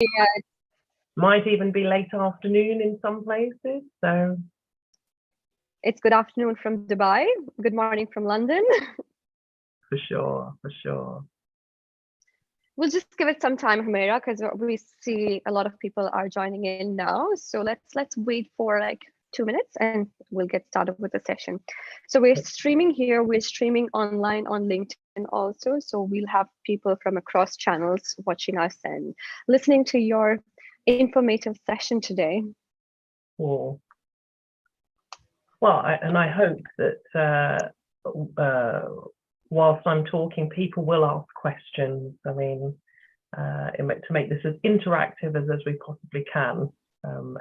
Yeah, Might even be late afternoon in some places. So it's good afternoon from Dubai. Good morning from London. for sure, for sure. We'll just give it some time, Humaira, because we see a lot of people are joining in now. So let's wait for like 2 minutes and we'll get started with the session. So we're streaming here. We're streaming online on LinkedIn also. So we'll have people from across channels watching us and listening to your informative session today. Cool. Well, I hope that whilst I'm talking, people will ask questions. I mean, to make this as interactive as we possibly can,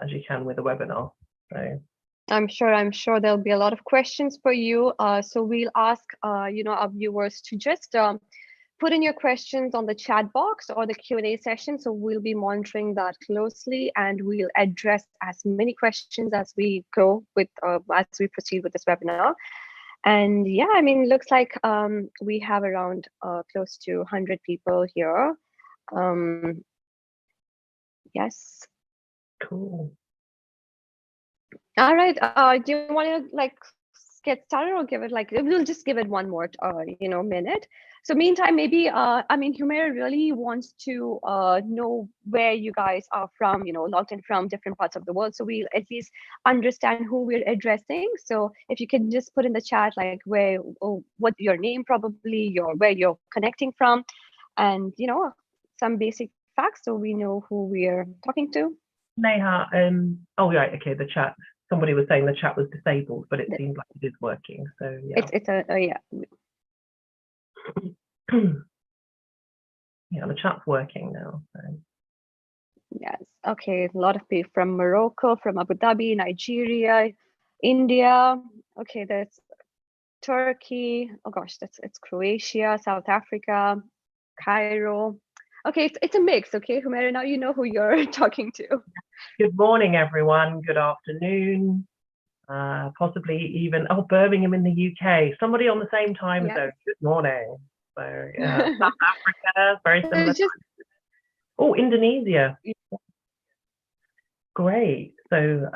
as you can with a webinar. So I'm sure there'll be a lot of questions for you. So we'll ask, our viewers to just put in your questions on the chat box or the Q&A session. So we'll be monitoring that closely and we'll address as many questions as we go with, as we proceed with this webinar. And yeah, I mean, looks like we have around close to 100 people here. Yes. cool. All right. Do you want to like get started or give it like, we'll just give it one more, minute. So meantime, maybe, Humaira really wants to know where you guys are from, logged in from different parts of the world. So we'll at least understand who we're addressing. So if you can just put in the chat, like what your name, probably where you're connecting from, and, some basic facts so we know who we're talking to. Neha, oh right, okay, the chat. Somebody was saying the chat was disabled, but it seems like it is working. So yeah. It's yeah. Yeah, the chat's working now. So. Yes. Okay. A lot of people from Morocco, from Abu Dhabi, Nigeria, India. Okay, there's Turkey. Oh gosh, it's Croatia, South Africa, Cairo. Okay, it's a mix. Okay, Humaira, now you know who you're talking to. Good morning, everyone. Good afternoon. Possibly even Birmingham in the UK. Somebody on the same time zone. Good morning. So yeah, South Africa, very similar. Oh, Indonesia. Great. So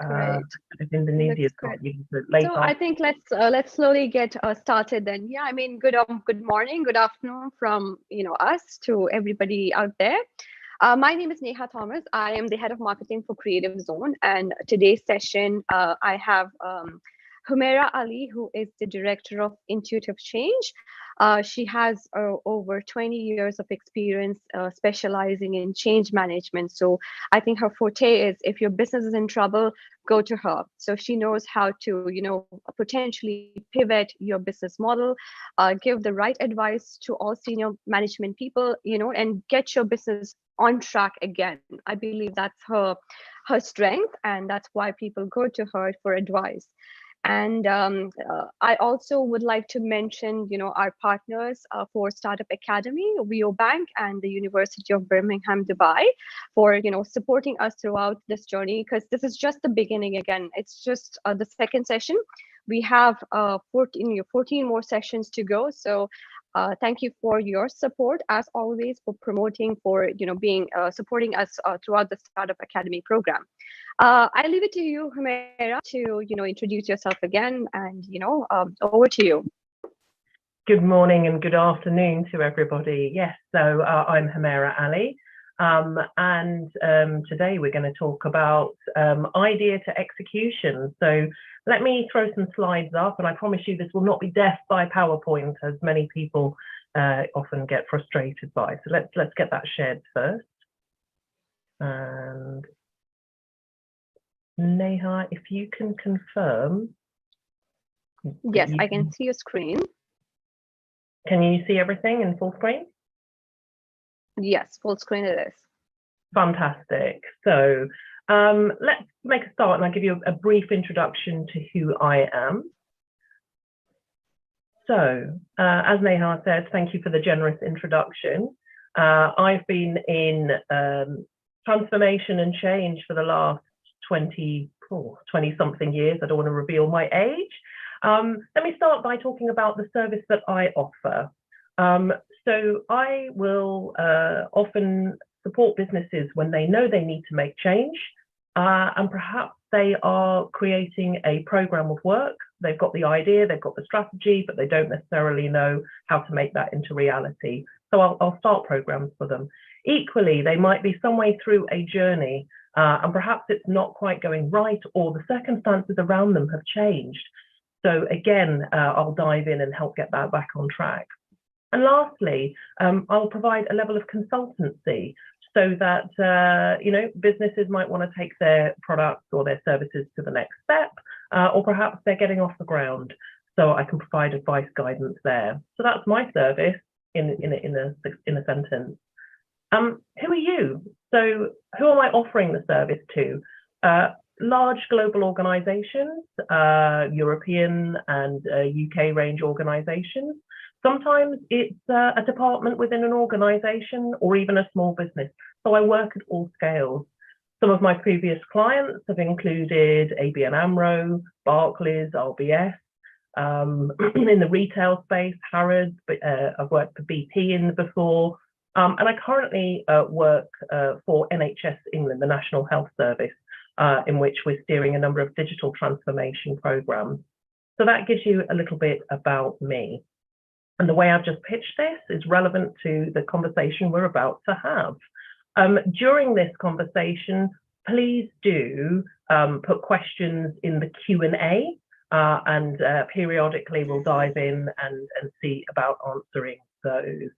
Indonesia's got you late. So I think let's slowly get started then. Yeah, I mean, good morning, good afternoon from us to everybody out there. My name is Neha Thomas. I am the head of marketing for Creative Zone, and today's session I have Humaira Ali, who is the director of Intuitive Change. She has over 20 years of experience specializing in change management. So I think her forte is if your business is in trouble, go to her. So she knows how to, potentially pivot your business model, give the right advice to all senior management people, and get your business on track again. I believe that's her strength, and that's why people go to her for advice. And I also would like to mention, our partners for Startup Academy, Rio Bank, and the University of Birmingham, Dubai, for supporting us throughout this journey. Because this is just the beginning. Again, it's just the second session. We have 14 more sessions to go. So thank you for your support, as always, for promoting, for being supporting us throughout the Startup Academy program. I leave it to you, Humaira, to introduce yourself again, and over to you. Good morning and good afternoon to everybody. Yes, so I'm Humaira Ali, and today we're going to talk about idea to execution. So let me throw some slides up, and I promise you this will not be death by PowerPoint, as many people often get frustrated by. So let's get that shared first. And Neha, if you can confirm. Yes, I can see your screen. Can you see everything in full screen? Yes, full screen it is. Fantastic. So let's make a start, and I'll give you a brief introduction to who I am. So as Neha said, thank you for the generous introduction. I've been in transformation and change for the last 20-something years. I don't want to reveal my age. Let me start by talking about the service that I offer. So I will often support businesses when they know they need to make change, and perhaps they are creating a program of work. They've got the idea, they've got the strategy, but they don't necessarily know how to make that into reality. So I'll start programs for them. Equally, they might be some way through a journey, and perhaps it's not quite going right, or the circumstances around them have changed. So again, I'll dive in and help get that back on track. And lastly, I'll provide a level of consultancy so that businesses might want to take their products or their services to the next step, or perhaps they're getting off the ground. So I can provide advice, guidance there. So that's my service in a sentence. Who are you? So who am I offering the service to? Large global organizations, European and UK range organizations. Sometimes it's a department within an organization or even a small business. So I work at all scales. Some of my previous clients have included ABN AMRO, Barclays, RBS. In the retail space, Harrods, but I've worked for BP before. And I currently work for NHS England, the National Health Service, in which we're steering a number of digital transformation programs. So that gives you a little bit about me. And the way I've just pitched this is relevant to the conversation we're about to have. During this conversation, please do put questions in the Q&A, and periodically we'll dive in and see about answering those.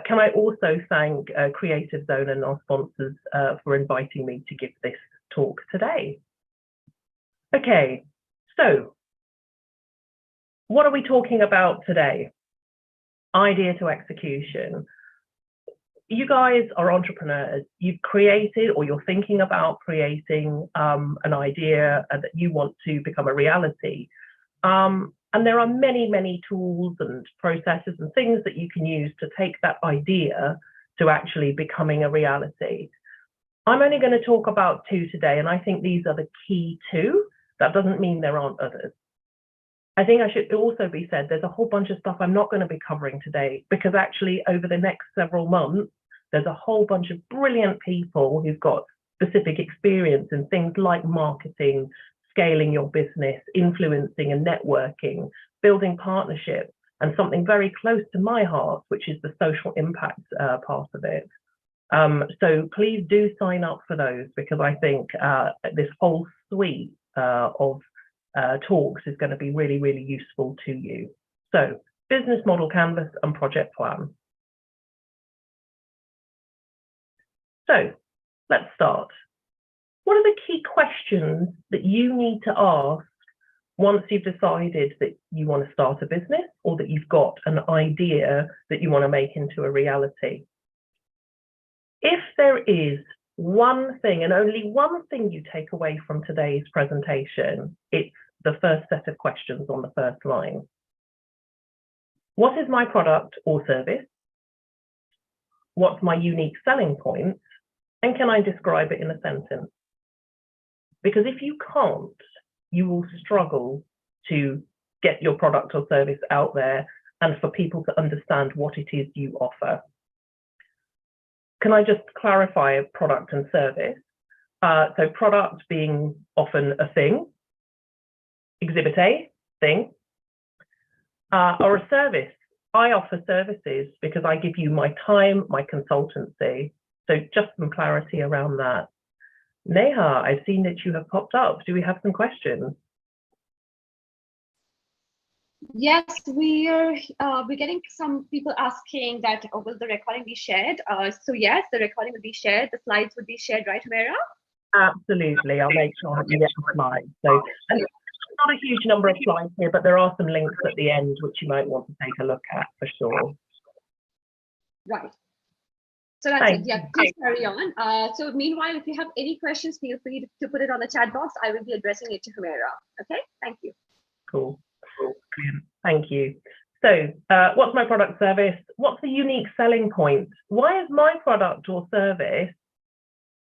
Can I also thank Creative Zone and our sponsors for inviting me to give this talk today. Okay, so what are we talking about today? Idea to execution. You guys are entrepreneurs. You've created, or you're thinking about creating, an idea that you want to become a reality. And there are many, many tools and processes and things that you can use to take that idea to actually becoming a reality. I'm only going to talk about two today, and I think these are the key two. That doesn't mean there aren't others. I think I should also be said, there's a whole bunch of stuff I'm not going to be covering today, because actually over the next several months, there's a whole bunch of brilliant people who've got specific experience in things like marketing, scaling your business, influencing and networking, building partnerships, and something very close to my heart, which is the social impact part of it. So please do sign up for those, because I think this whole suite of talks is going to be really, really useful to you. So business model canvas and project plan. So let's start. What are the key questions that you need to ask once you've decided that you want to start a business, or that you've got an idea that you want to make into a reality? If there is one thing, and only one thing, you take away from today's presentation, it's the first set of questions on the first line. What is my product or service? What's my unique selling point? And can I describe it in a sentence? Because if you can't, you will struggle to get your product or service out there and for people to understand what it is you offer. Can I just clarify product and service? So product being often a thing, exhibit A, thing, or a service. I offer services because I give you my time, my consultancy. So just some clarity around that. Neha, I've seen that you have popped up. Do we have some questions? Yes, we're getting some people asking that, will the recording be shared? So yes, the recording will be shared. The slides would be shared, right, Humera? Absolutely. I'll make sure that you get the slides. So, and not a huge number of slides here, but there are some links at the end which you might want to take a look at for sure. Right. So that's it. Yeah, please carry on. So meanwhile, if you have any questions, feel free to put it on the chat box. I will be addressing it to Humera. Okay, thank you. Cool. Thank you. So what's my product service? What's the unique selling point? Why is my product or service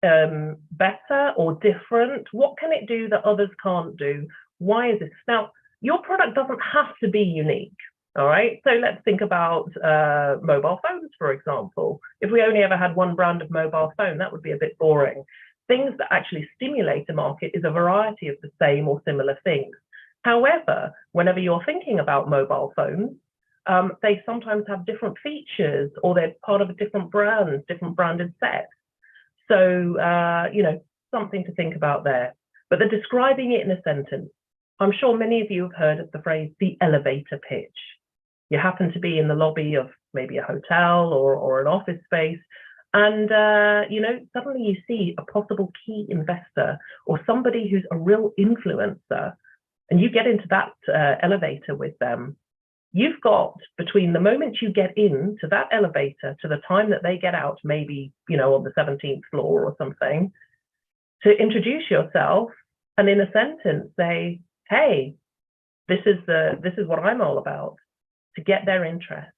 better or different? What can it do that others can't do? Why is it? Now, your product doesn't have to be unique. All right, so let's think about mobile phones, for example. If we only ever had one brand of mobile phone, that would be a bit boring. Things that actually stimulate a market is a variety of the same or similar things. However, whenever you're thinking about mobile phones, they sometimes have different features, or they're part of a different brand, different branded sets. So, something to think about there. But they're describing it in a sentence. I'm sure many of you have heard of the phrase, the elevator pitch. You happen to be in the lobby of maybe a hotel or an office space, and suddenly you see a possible key investor or somebody who's a real influencer, and you get into that elevator with them. You've got, between the moment you get into that elevator to the time that they get out, maybe on the 17th floor or something, to introduce yourself and in a sentence say, hey, this is what I'm all about, to get their interest.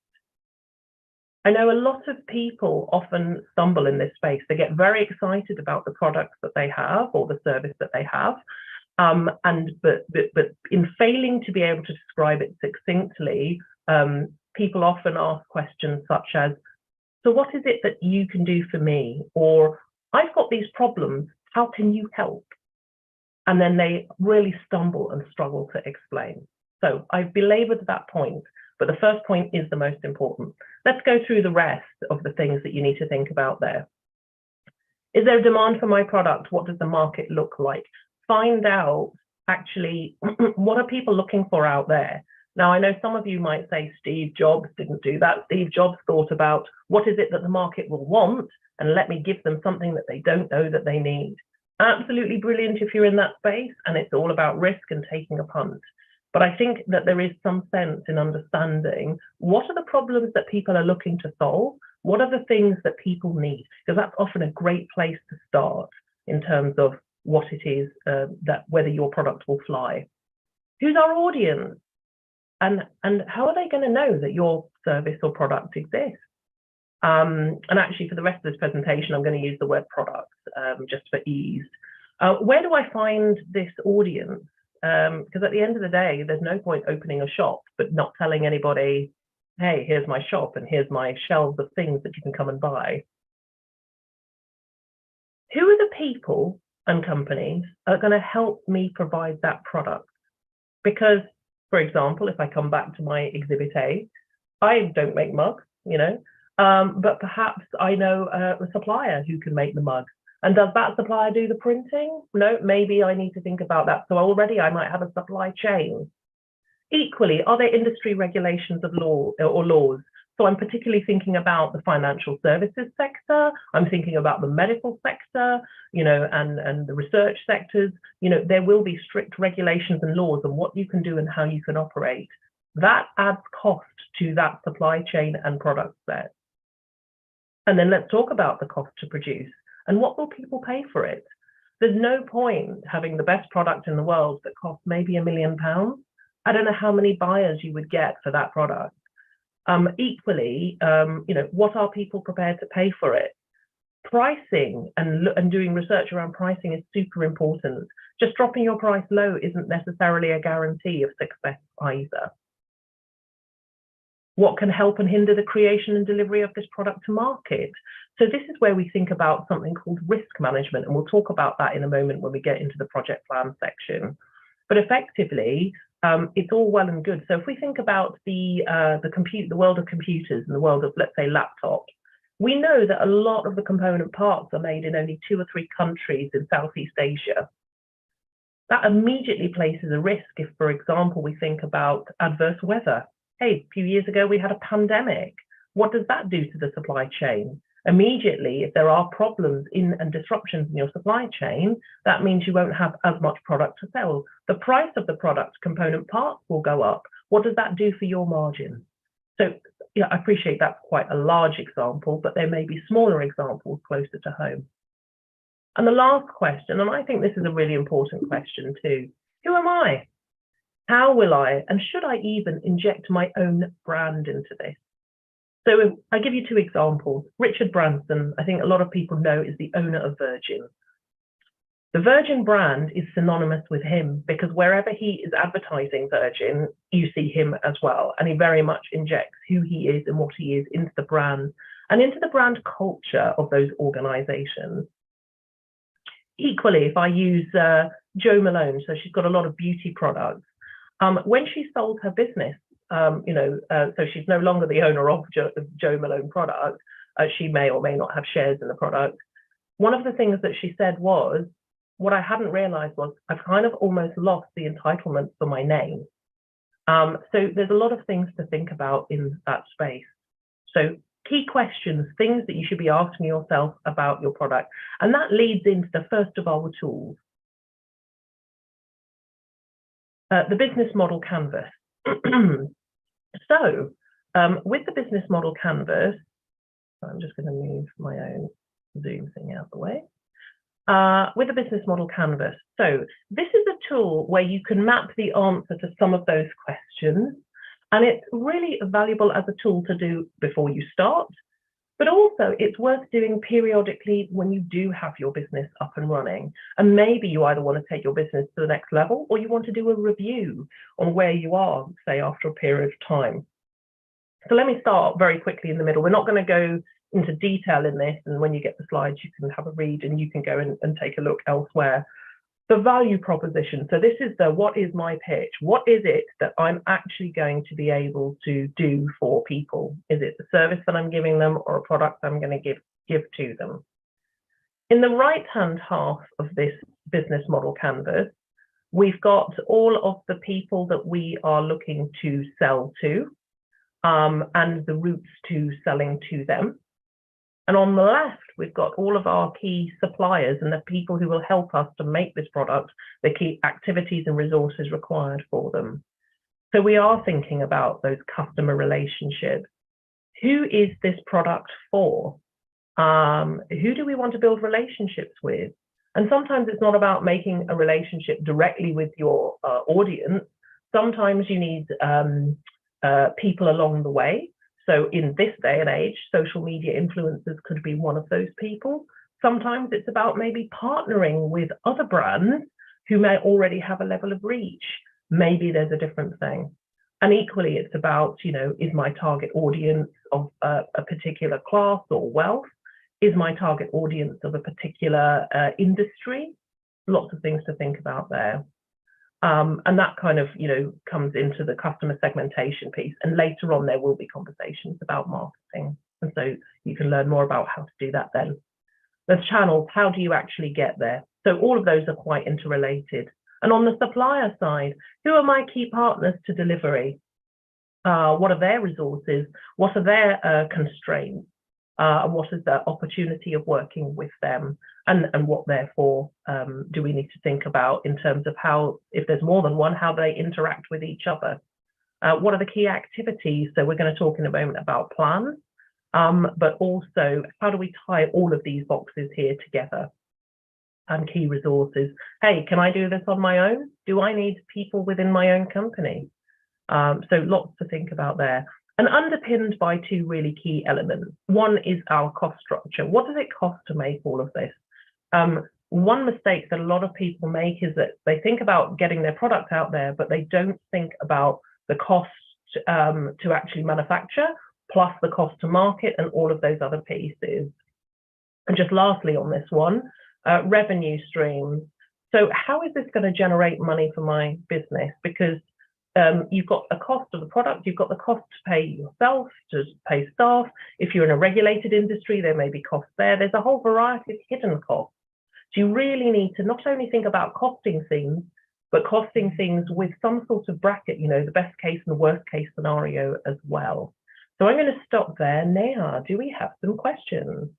I know a lot of people often stumble in this space. They get very excited about the products that they have or the service that they have. But in failing to be able to describe it succinctly, people often ask questions such as, so what is it that you can do for me? Or I've got these problems, how can you help? And then they really stumble and struggle to explain. So I've belabored that point, but the first point is the most important. Let's go through the rest of the things that you need to think about there. Is there a demand for my product? What does the market look like? Find out, actually, what are people looking for out there? Now, I know some of you might say Steve Jobs didn't do that. Steve Jobs thought about what is it that the market will want, and let me give them something that they don't know that they need. Absolutely brilliant if you're in that space, and it's all about risk and taking a punt. But I think that there is some sense in understanding what are the problems that people are looking to solve, what are the things that people need, because that's often a great place to start in terms of what it is, that whether your product will fly. Who's our audience? And how are they going to know that your service or product exists? And actually, for the rest of this presentation, I'm going to use the word product just for ease. Where do I find this audience? Because at the end of the day, there's no point opening a shop but not telling anybody, hey, here's my shop and here's my shelves of things that you can come and buy. Who are the people and companies that are going to help me provide that product? Because, for example, if I come back to my exhibit A, I don't make mugs, but perhaps I know a supplier who can make the mug. And does that supplier do the printing? No, maybe I need to think about that. So already I might have a supply chain. Equally, are there industry regulations of law or laws? So I'm particularly thinking about the financial services sector. I'm thinking about the medical sector, and the research sectors. There will be strict regulations and laws on what you can do and how you can operate. That adds cost to that supply chain and product set. And then let's talk about the cost to produce and what will people pay for it. There's no point having the best product in the world that costs maybe £1 million. I don't know how many buyers you would get for that product. Equally, what are people prepared to pay for it? Pricing and doing research around pricing is super important. Just dropping your price low isn't necessarily a guarantee of success either. What can help and hinder the creation and delivery of this product to market? So this is where we think about something called risk management, and we'll talk about that in a moment when we get into the project plan section. But effectively, it's all well and good. So if we think about the world of computers and the world of, let's say, laptops, we know that a lot of the component parts are made in only 2 or 3 countries in Southeast Asia. That immediately places a risk if, for example, we think about adverse weather. Hey, a few years ago, we had a pandemic. What does that do to the supply chain? Immediately, if there are problems and disruptions in your supply chain, that means you won't have as much product to sell. The price of the product component parts will go up. What does that do for your margin? So I appreciate that's quite a large example, but there may be smaller examples closer to home. And the last question, and I think this is a really important question too, who am I? How will I, and should I even inject my own brand into this? So I give you 2 examples. Richard Branson, I think a lot of people know, is the owner of Virgin. The Virgin brand is synonymous with him because wherever he is advertising Virgin, you see him as well. And he very much injects who he is and what he is into the brand and into the brand culture of those organizations. Equally, if I use Jo Malone, so she's got a lot of beauty products. When she sold her business, so she's no longer the owner of Jo Malone product. She may or may not have shares in the product. One of the things that she said was, what I hadn't realized was I've kind of almost lost the entitlement for my name. So there's a lot of things to think about in that space. So key questions, things that you should be asking yourself about your product. And that leads into the first of our tools, the business model canvas. So with the business model canvas, I'm just going to move my own Zoom thing out of the way. With the business model canvas. So this is a tool where you can map the answer to some of those questions. And it's really valuable as a tool to do before you start, but also it's worth doing periodically when you do have your business up and running. And maybe you either want to take your business to the next level or you want to do a review on where you are, say, after a period of time. So let me start very quickly in the middle. We're not going to go into detail in this, and when you get the slides, you can have a read and you can go and take a look elsewhere. The value proposition. So this is the, what is my pitch? What is it that I'm actually going to be able to do for people? Is it the service that I'm giving them or a product I'm going to give to them? In the right-hand half of this business model canvas, we've got all of the people that we are looking to sell to, and the routes to selling to them. And on the left, we've got all of our key suppliers and the people who will help us to make this product, the key activities and resources required for them. So we are thinking about those customer relationships. Who is this product for? Who do we want to build relationships with? And sometimes it's not about making a relationship directly with your audience. Sometimes you need people along the way. So in this day and age, social media influencers could be one of those people. Sometimes it's about maybe partnering with other brands who may already have a level of reach. Maybe there's a different thing. And equally, it's about, is my target audience of a particular class or wealth? Is my target audience of a particular industry? Lots of things to think about there. And that kind of, comes into the customer segmentation piece. And later on, there will be conversations about marketing. And so you can learn more about how to do that then. The channels, how do you actually get there? So all of those are quite interrelated. And on the supplier side, who are my key partners to delivery? What are their resources? What are their constraints? And what is the opportunity of working with them? And what therefore do we need to think about in terms of how, if there's more than one, how they interact with each other? What are the key activities? So we're going to talk in a moment about plans, but also how do we tie all of these boxes here together? And key resources. Hey, can I do this on my own? Do I need people within my own company? So lots to think about there. And underpinned by two really key elements. One is our cost structure. What does it cost to make all of this? One mistake that a lot of people make is that they think about getting their product out there, but they don't think about the cost to actually manufacture, plus the cost to market and all of those other pieces. And just lastly on this one, revenue streams. So how is this going to generate money for my business? Because you've got a cost of the product, you've got the cost to pay yourself, to pay staff. If you're in a regulated industry, there may be costs there. There's a whole variety of hidden costs. So you really need to not only think about costing things, but costing things with some sort of bracket, the best case and the worst case scenario as well. So I'm going to stop there. Neha, do we have some questions?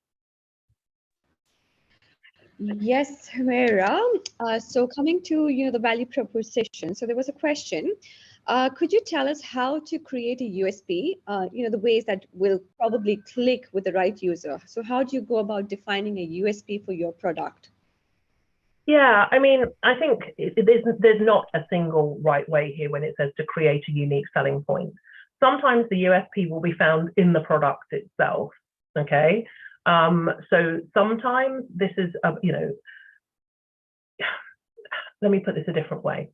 Yes, Humera. So coming to the value proposition. So there was a question. Could you tell us how to create a USP? The ways that will probably click with the right user. So how do you go about defining a USP for your product? Yeah, I mean, I think there's not a single right way here when it says to create a unique selling point. Sometimes the USP will be found in the product itself. Okay. So sometimes this is, let me put this a different way.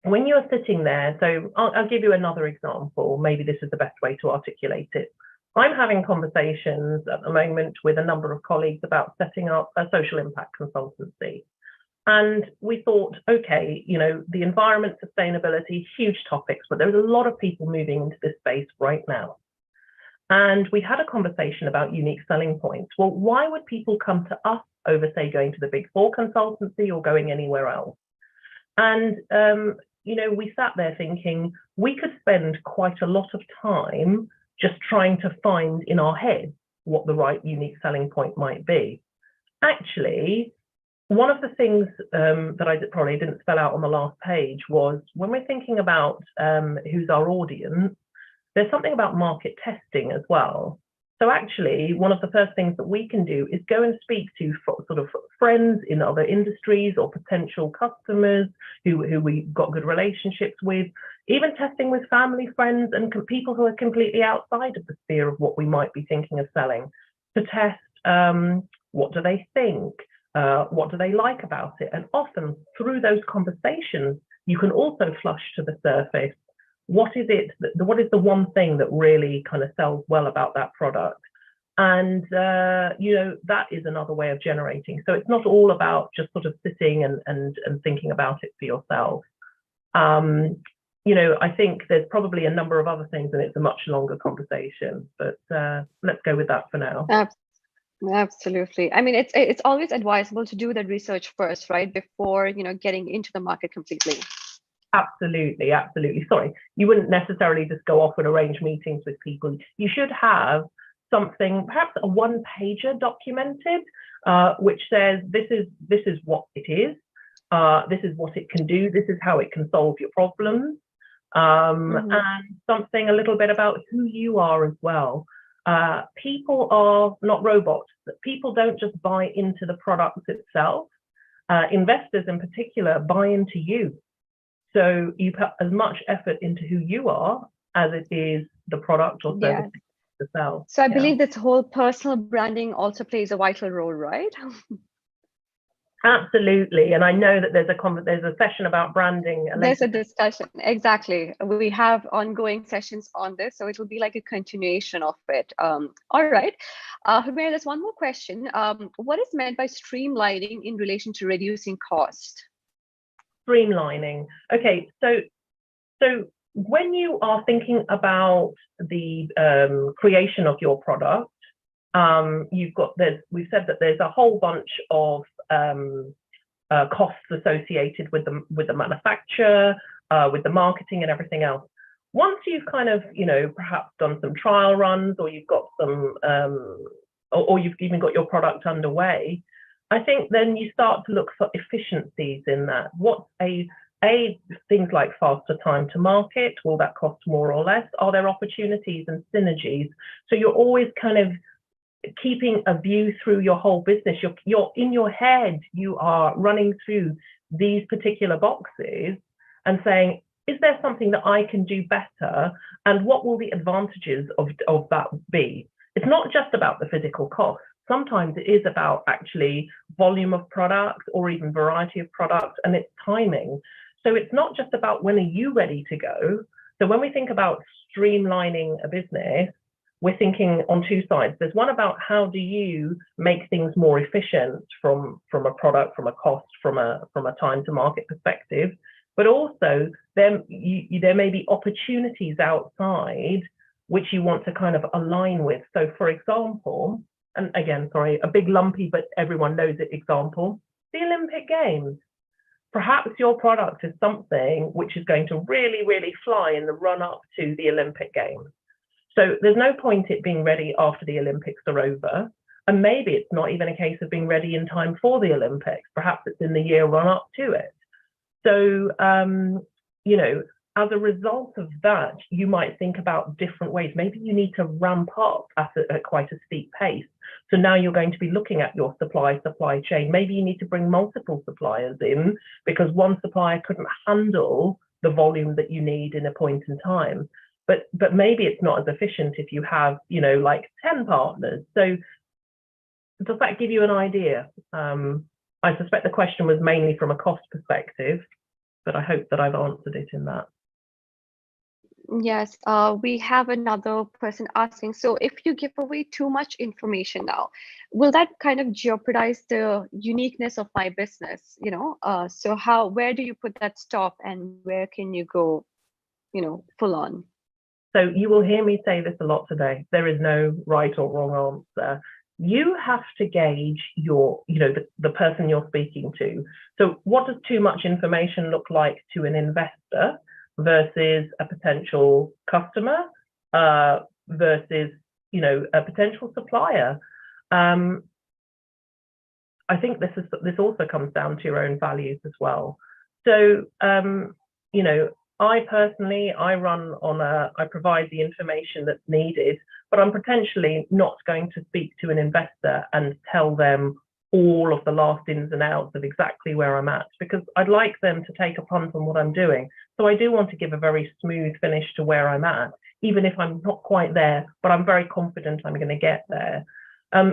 When you're sitting there, so I'll give you another example. Maybe this is the best way to articulate it. I'm having conversations at the moment with a number of colleagues about setting up a social impact consultancy. And we thought, okay, you know, the environment, sustainability, huge topics, but there's a lot of people moving into this space right now. And we had a conversation about unique selling points. Well, why would people come to us over, say, going to the Big Four consultancy or going anywhere else? And, you know, we sat there thinking we could spend quite a lot of time just trying to find in our heads what the right unique selling point might be. Actually, one of the things that I probably didn't spell out on the last page was when we're thinking about who's our audience, there's something about market testing as well. So actually, one of the first things that we can do is go and speak to sort of friends in other industries or potential customers who we've got good relationships with, even testing with family, friends, and people who are completely outside of the sphere of what we might be thinking of selling, to test what do they think, what do they like about it? And often through those conversations, you can also flush to the surface what is the one thing that really kind of sells well about that product? And, you know, that is another way of generating. So it's not all about just sort of sitting and thinking about it for yourself. You know, I think there's probably a number of other things and it's a much longer conversation, but let's go with that for now. Absolutely. I mean, it's always advisable to do the research first, right? Before, you know, getting into the market completely. Absolutely, absolutely. Sorry, you wouldn't necessarily just go off and arrange meetings with people. You should have something, perhaps a one-pager documented, which says this is what it is, this is what it can do, this is how it can solve your problems, and something a little bit about who you are as well. People are not robots. People don't just buy into the product itself. Investors in particular buy into you. So you put as much effort into who you are as it is the product or service to sell. So I believe this whole personal branding also plays a vital role, right? Absolutely. And I know that there's a session about branding. There's a discussion. Exactly. We have ongoing sessions on this. So it will be like a continuation of it. All right. Humera, there's one more question. What is meant by streamlining in relation to reducing cost? Streamlining. Okay, so when you are thinking about the creation of your product, we've said that there's a whole bunch of costs associated with the manufacture, with the marketing and everything else. Once you've kind of, you know, perhaps done some trial runs, or you've got some, or you've even got your product underway, I think then you start to look for efficiencies in that. What's things like faster time to market, will that cost more or less? Are there opportunities and synergies? So you're always kind of keeping a view through your whole business. You're in your head, you are running through these particular boxes and saying, is there something that I can do better? And what will the advantages of that be? It's not just about the physical cost. Sometimes it is about actually volume of product or even variety of product and its timing. So it's not just about when are you ready to go. So when we think about streamlining a business, we're thinking on two sides. There's one about how do you make things more efficient from a product, from a cost, from a time to market perspective, but also there may be opportunities outside which you want to kind of align with. So for example, and again, sorry, a big lumpy, but everyone knows it example, the Olympic Games. Perhaps your product is something which is going to really, really fly in the run up to the Olympic Games. So there's no point it being ready after the Olympics are over. And maybe it's not even a case of being ready in time for the Olympics. Perhaps it's in the year run up to it. So, you know, as a result of that, you might think about different ways. Maybe you need to ramp up at quite a steep pace. So now you're going to be looking at your supply chain. Maybe you need to bring multiple suppliers in because one supplier couldn't handle the volume that you need in a point in time. But maybe it's not as efficient if you have, you know, like 10 partners. So does that give you an idea? I suspect the question was mainly from a cost perspective, but I hope that I've answered it in that. Yes, we have another person asking, so if you give away too much information now, will that kind of jeopardize the uniqueness of my business? So where do you put that stop and where can you go, full on? So you will hear me say this a lot today. There is no right or wrong answer. You have to gauge the person you're speaking to. So what does too much information look like to an investor versus a potential customer versus a potential supplier? I think this also comes down to your own values as well. So I personally, I provide the information that's needed, but I'm potentially not going to speak to an investor and tell them all of the last ins and outs of exactly where I'm at, because I'd like them to take a punt on what I'm doing. So I do want to give a very smooth finish to where I'm at, even if I'm not quite there, but I'm very confident I'm going to get there.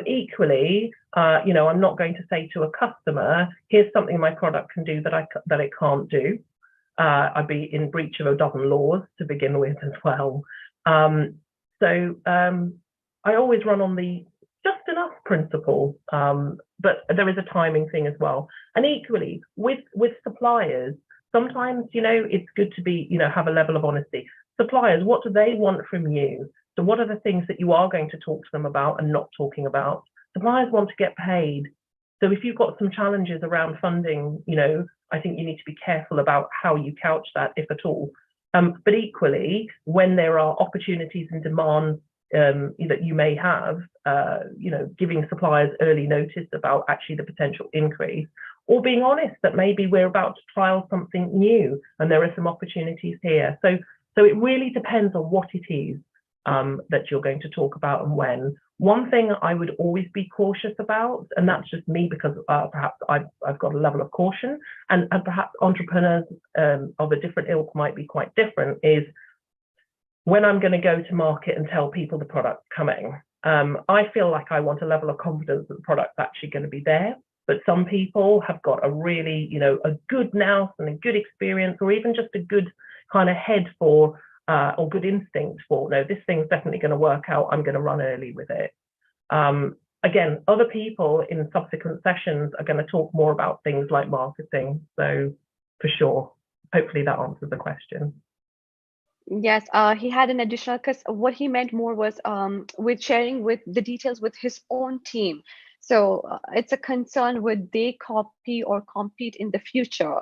Equally, I'm not going to say to a customer, here's something my product can do that it can't do. I'd be in breach of a dozen laws to begin with as well. So I always run on the just enough principle, but there is a timing thing as well. And equally with suppliers, sometimes, it's good to have a level of honesty. Suppliers, what do they want from you? So what are the things that you are going to talk to them about and not talking about? Suppliers want to get paid. So if you've got some challenges around funding, I think you need to be careful about how you couch that, if at all. But equally, when there are opportunities and demand that you may have, giving suppliers early notice about actually the potential increase, or being honest that maybe we're about to trial something new and there are some opportunities here. So it really depends on what it is that you're going to talk about and when. One thing I would always be cautious about, and that's just me because perhaps I've got a level of caution, and perhaps entrepreneurs of a different ilk might be quite different, is when I'm going to go to market and tell people the product's coming. I feel like I want a level of confidence that the product's actually going to be there. But some people have got a really, a good nous and a good experience, or even just a good kind of head for or good instinct for, no, this thing's definitely going to work out, I'm going to run early with it. Again, other people in subsequent sessions are going to talk more about things like marketing. So for sure, hopefully that answers the question. Yes, he had an additional, because what he meant more was with sharing with the details with his own team. So it's a concern, would they copy or compete in the future?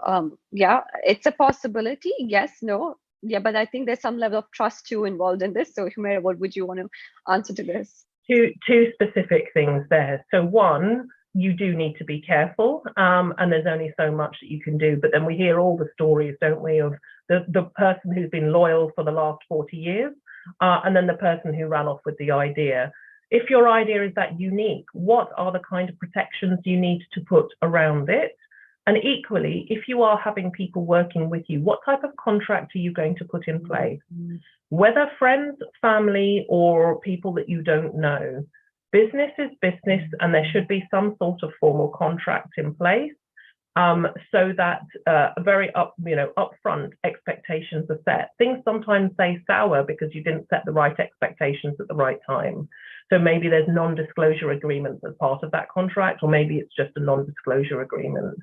Yeah, it's a possibility. Yes, no. Yeah, but I think there's some level of trust too involved in this. So Humaira, what would you want to answer to this? Two specific things there. So one, you do need to be careful, and there's only so much that you can do. But then we hear all the stories, don't we, of the person who's been loyal for the last 40 years, and then the person who ran off with the idea. If your idea is that unique, what are the kind of protections you need to put around it? And equally, if you are having people working with you, what type of contract are you going to put in place? Whether friends, family, or people that you don't know, business is business, and there should be some sort of formal contract in place, so that very upfront expectations are set. Things sometimes say sour because you didn't set the right expectations at the right time. So maybe there's non-disclosure agreements as part of that contract, or maybe it's just a non-disclosure agreement.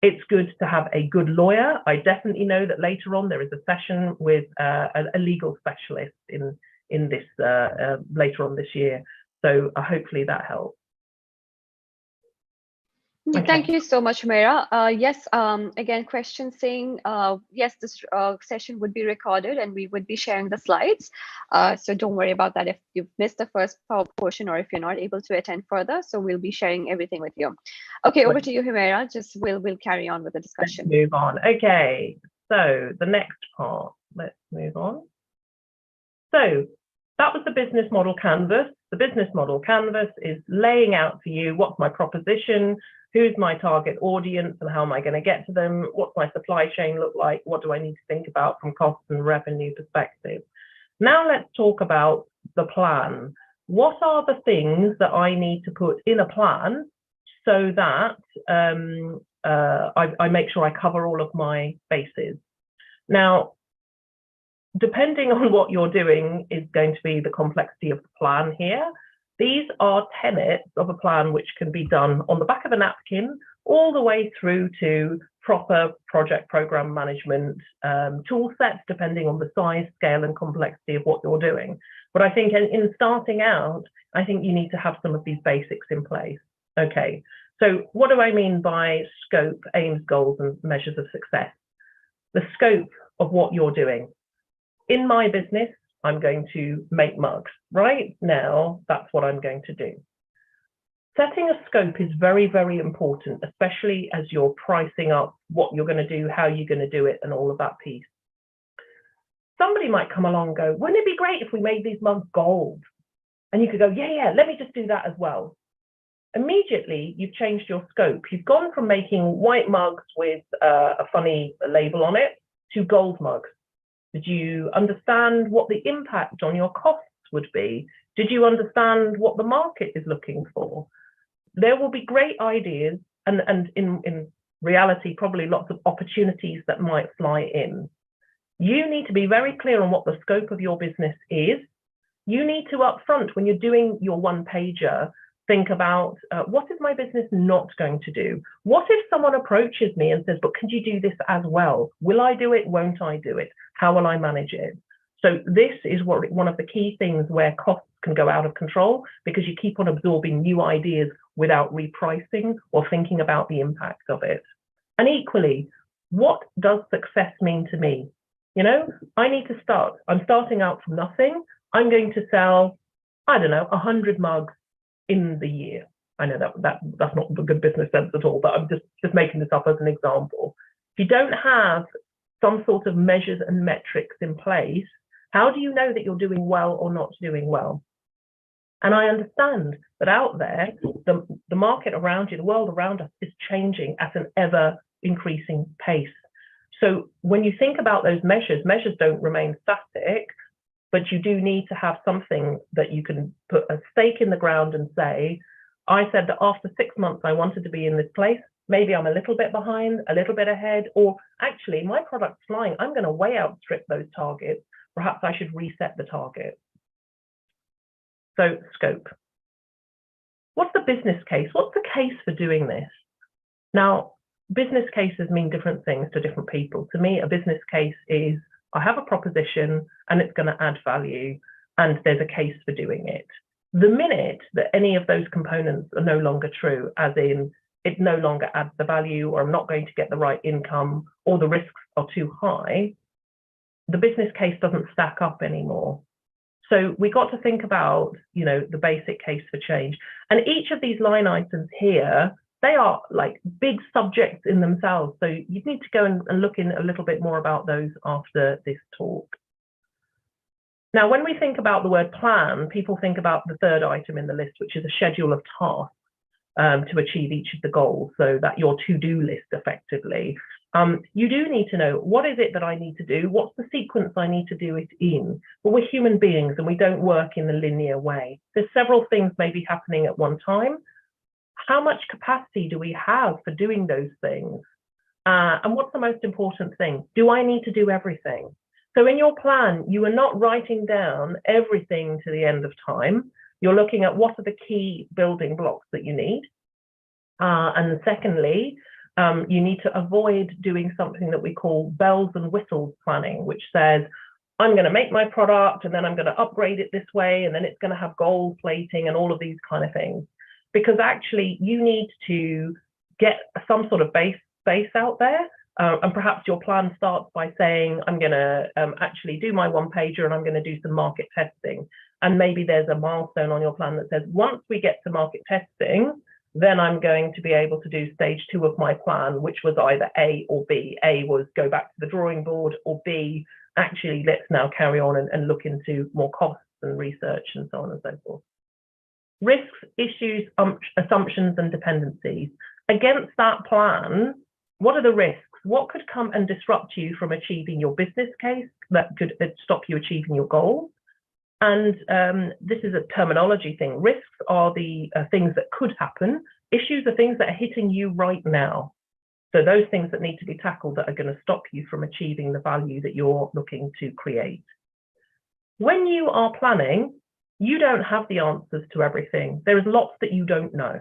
It's good to have a good lawyer. I definitely know that later on there is a session with a legal specialist in this later on this year. So hopefully that helps. Okay. Thank you so much, Humaira. Yes, again, question saying, yes, this session would be recorded and we would be sharing the slides. So don't worry about that if you've missed the first portion or if you're not able to attend further. So we'll be sharing everything with you. Okay, over to you, Humaira. Just we'll carry on with the discussion. Let's move on. Okay, so the next part, let's move on. So that was the business model canvas. The business model canvas is laying out for you what's my proposition, who's my target audience and how am I going to get to them, what's my supply chain look like, what do I need to think about from cost and revenue perspective. Now let's talk about the plan. What are the things that I need to put in a plan so that I make sure I cover all of my bases. Now, depending on what you're doing is going to be the complexity of the plan here. These are tenets of a plan which can be done on the back of a napkin all the way through to proper project program management tool sets, depending on the size, scale, and complexity of what you're doing. But I think in starting out, I think you need to have some of these basics in place. Okay, so what do I mean by scope, aims, goals, and measures of success? The scope of what you're doing. In my business, I'm going to make mugs. Right now, that's what I'm going to do. Setting a scope is very, very important, especially as you're pricing up what you're going to do, how you're going to do it, and all of that piece. Somebody might come along and go, wouldn't it be great if we made these mugs gold? And you could go, yeah, let me just do that as well. Immediately, you've changed your scope. You've gone from making white mugs with a funny label on it to gold mugs. Did you understand what the impact on your costs would be? Did you understand what the market is looking for? There will be great ideas and in reality, probably lots of opportunities that might fly in. You need to be very clear on what the scope of your business is. You need to upfront, when you're doing your one-pager, think about what is my business not going to do? What if someone approaches me and says, but could you do this as well? Will I do it? Won't I do it? How will I manage it? So this is one of the key things where costs can go out of control, because you keep on absorbing new ideas without repricing or thinking about the impact of it. And equally, what does success mean to me? You know, I need to start. I'm starting out from nothing. I'm going to sell, I don't know, 100 mugs in the year. I know that's not a good business sense at all, but I'm just making this up as an example. If you don't have some sort of measures and metrics in place, how do you know that you're doing well or not doing well? And I understand that out there, the market around you, the world around us is changing at an ever increasing pace. So when you think about those measures don't remain static, but you do need to have something that you can put a stake in the ground and say, I said that after 6 months, I wanted to be in this place. Maybe I'm a little bit behind, a little bit ahead, or actually my product's flying. I'm going to way outstrip those targets. Perhaps I should reset the target. So scope. What's the business case? What's the case for doing this? Now, business cases mean different things to different people. To me, a business case is I have a proposition and it's going to add value and there's a case for doing it. The minute that any of those components are no longer true, as in it no longer adds the value, or I'm not going to get the right income, or the risks are too high, the business case doesn't stack up anymore. So we got to think about, you know, the basic case for change. And each of these line items here, they are like big subjects in themselves. So you need to go and look in a little bit more about those after this talk. Now, when we think about the word plan, people think about the third item in the list, which is a schedule of tasks to achieve each of the goals. So that your to-do list effectively. You do need to know, what is it that I need to do? What's the sequence I need to do it in? Well, we're human beings and we don't work in a linear way. There's several things maybe happening at one time. How much capacity do we have for doing those things? And what's the most important thing? Do I need to do everything? So in your plan, you are not writing down everything to the end of time. You're looking at what are the key building blocks that you need. And secondly, you need to avoid doing something that we call bells and whistles planning, which says, I'm going to make my product and then I'm going to upgrade it this way, and then it's going to have gold plating and all of these kind of things. Because actually you need to get some sort of base out there. And perhaps your plan starts by saying, I'm going to actually do my one pager and I'm going to do some market testing. And maybe there's a milestone on your plan that says, once we get to market testing, then I'm going to be able to do stage 2 of my plan, which was either A or B. A was go back to the drawing board, or B, actually, let's now carry on and look into more costs and research and so on and so forth. Risks, issues, assumptions, and dependencies. Against that plan, what are the risks? What could come and disrupt you from achieving your business case that could stop you achieving your goals? And this is a terminology thing. Risks are the things that could happen, Issues are things that are hitting you right now. So those things that need to be tackled that are going to stop you from achieving the value that you're looking to create. When you are planning, you don't have the answers to everything. There is lots that you don't know.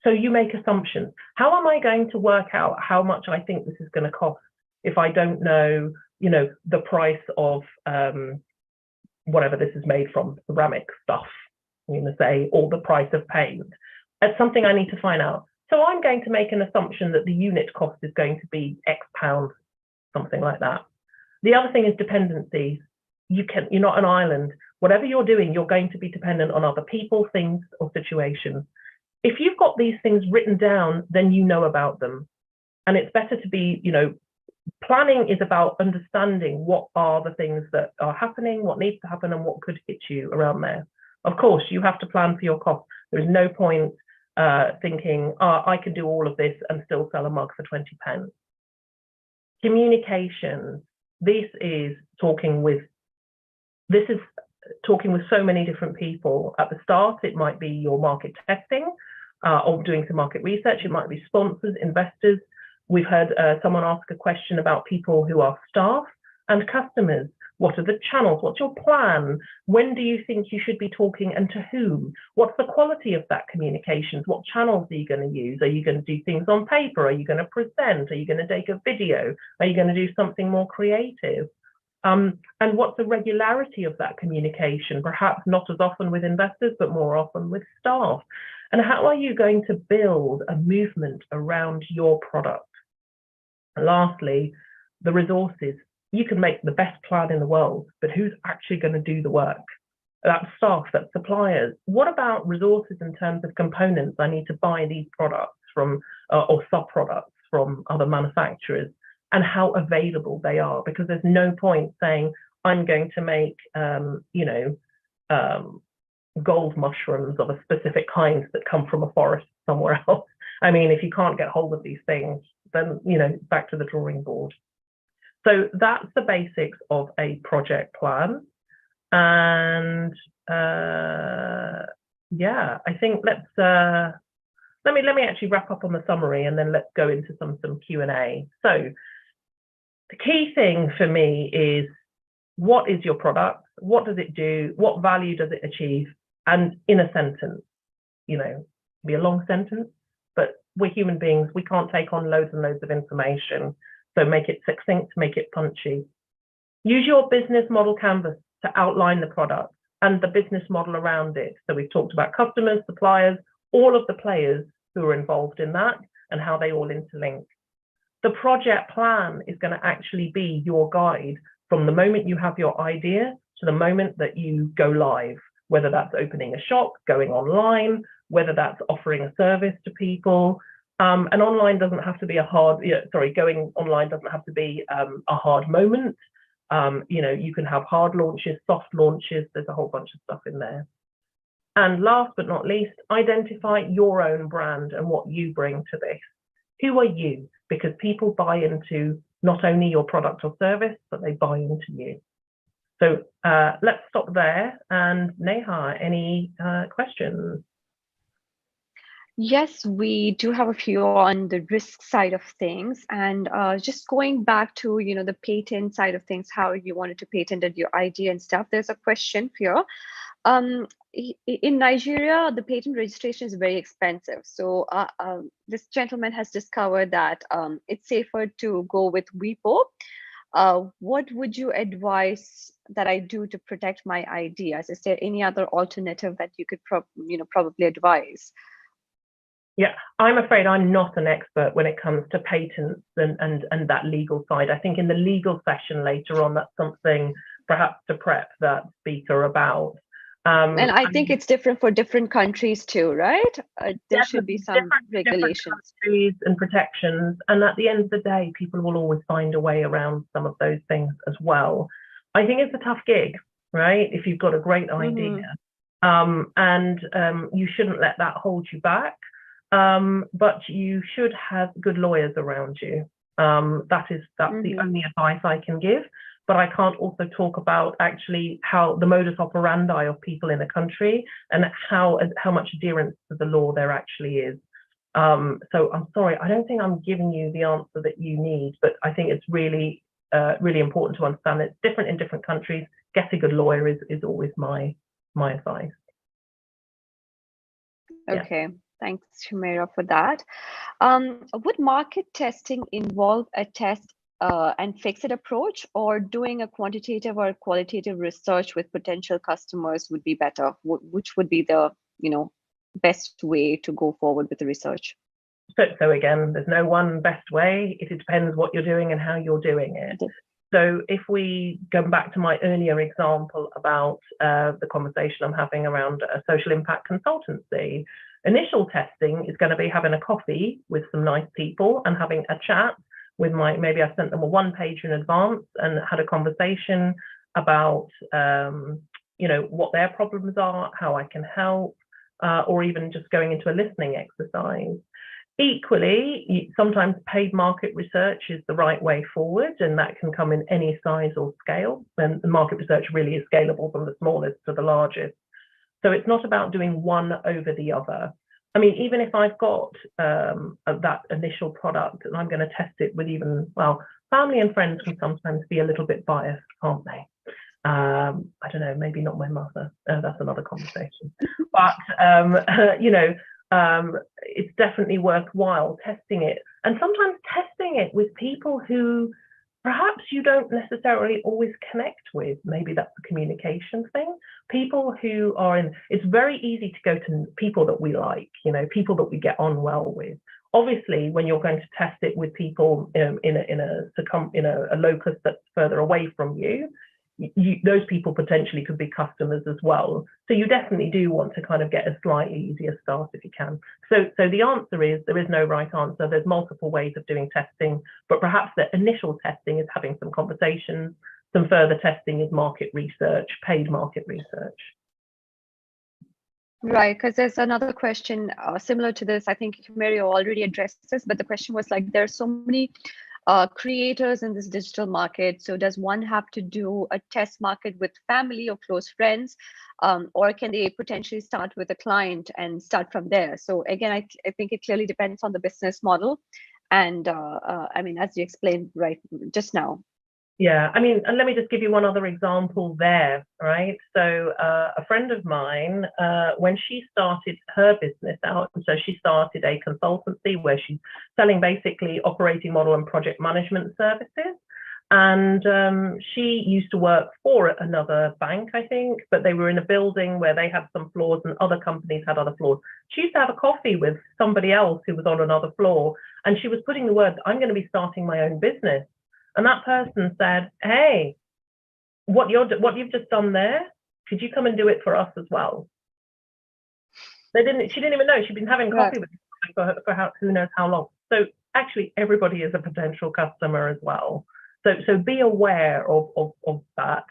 So you make assumptions. How am I going to work out how much I think this is going to cost if I don't know, the price of whatever this is made from, ceramic stuff, I'm going to say, or the price of paint? It's something I need to find out. So I'm going to make an assumption that the unit cost is going to be X pounds, something like that. The other thing is dependencies. You're not an island. Whatever you're doing, you're going to be dependent on other people, things, or situations. If you've got these things written down, then you know about them. And it's better to be, planning is about understanding what are the things that are happening, what needs to happen, and what could hit you around there. Of course, you have to plan for your costs. There is no point thinking, I can do all of this and still sell a mug for 20 pence. Communication. This is talking with so many different people. At the start, it might be your market testing or doing some market research. It might be sponsors, investors. We've heard someone ask a question about people who are staff and customers. What are the channels? What's your plan? When do you think you should be talking and to whom? What's the quality of that communications? What channels are you going to use? Are you going to do things on paper? Are you going to present? Are you going to take a video? Are you going to do something more creative? And what's the regularity of that communication? Perhaps not as often with investors, but more often with staff. And how are you going to build a movement around your product? And lastly, the resources. You can make the best plan in the world, but who's actually going to do the work? That's staff, that's suppliers. What about resources in terms of components? I need to buy these products from, or sub-products from other manufacturers, and how available they are, because there's no point saying, I'm going to make, gold mushrooms of a specific kind that come from a forest somewhere else. I mean, if you can't get hold of these things, then, back to the drawing board. So that's the basics of a project plan. And yeah, I think let me actually wrap up on the summary, and then let's go into some Q&A. So the key thing for me is, what is your product? What does it do? What value does it achieve? And in a sentence, be a long sentence, but we're human beings. We can't take on loads and loads of information. So make it succinct, make it punchy. Use your business model canvas to outline the product and the business model around it. So we've talked about customers, suppliers, all of the players who are involved in that and how they all interlink. The project plan is going to actually be your guide from the moment you have your idea to the moment that you go live, whether that's opening a shop, going online, whether that's offering a service to people. And online doesn't have to be going online doesn't have to be a hard moment. You can have hard launches, soft launches. There's a whole bunch of stuff in there. And last but not least, identify your own brand and what you bring to this. Who are you? Because people buy into not only your product or service, but they buy into you. So let's stop there. And Neha, any questions? Yes, we do have a few on the risk side of things. And just going back to, the patent side of things, how you wanted to patent your idea and stuff, there's a question here. In Nigeria, the patent registration is very expensive. So this gentleman has discovered that it's safer to go with WIPO. What would you advise that I do to protect my ideas? Is there any other alternative that you could probably advise? Yeah, I'm afraid I'm not an expert when it comes to patents and that legal side. I think in the legal session later on, that's something perhaps to prep that speaker about. And I think it's different for different countries too, right? There should be some regulations. Different countries and protections. And at the end of the day, people will always find a way around some of those things as well. I think it's a tough gig, right? If you've got a great idea. You shouldn't let that hold you back. But you should have good lawyers around you. That's the only advice I can give. but I can't also talk about actually how the modus operandi of people in a country and how much adherence to the law there actually is. So I'm sorry, I don't think I'm giving you the answer that you need, but I think it's really, really important to understand it's different in different countries. Get a good lawyer is always my advice. Okay, yeah. Thanks, Humaira, for that. Would market testing involve a test and fix it approach, or doing a quantitative or qualitative research with potential customers would be better? Which would be the best way to go forward with the research? So again, there's no one best way. It depends what you're doing and how you're doing it. So if we go back to my earlier example about the conversation I'm having around a social impact consultancy, initial testing is going to be having a coffee with some nice people and having a chat with maybe I sent them a one-pager in advance and had a conversation about, what their problems are, how I can help, or even just going into a listening exercise. Equally, sometimes paid market research is the right way forward, and that can come in any size or scale. And the market research really is scalable from the smallest to the largest. So it's not about doing one over the other. I mean, even if I've got that initial product and I'm going to test it with family and friends can sometimes be a little bit biased, can't they? I don't know, maybe not my mother. That's another conversation. But, it's definitely worthwhile testing it, and sometimes testing it with people who perhaps you don't necessarily always connect with. Maybe that's a communication thing. People who are it's very easy to go to people that we like, people that we get on well with. Obviously, when you're going to test it with people in a locus that's further away from you, those people potentially could be customers as well. So you definitely do want to kind of get a slightly easier start if you can. So the answer is there is no right answer. There's multiple ways of doing testing, but perhaps the initial testing is having some conversations. Some further testing is market research, paid market research. Right, because there's another question similar to this. I think Humaira already addressed this, but the question was like, there are so many creators in this digital market. So does one have to do a test market with family or close friends, or can they potentially start with a client and start from there? So again, I think it clearly depends on the business model. And I mean, as you explained right just now. Yeah, I mean, and let me just give you one other example there, right? So a friend of mine, when she started her business out, so she started a consultancy where she's selling basically operating model and project management services. And she used to work for another bank, I think, but they were in a building where they had some floors and other companies had other floors. She used to have a coffee with somebody else who was on another floor, and she was putting the words, I'm going to be starting my own business. And that person said, hey, what you've just done there, could you come and do it for us as well? She didn't even know. She'd been having coffee with them for who knows how long. So actually everybody is a potential customer as well. So be aware of that.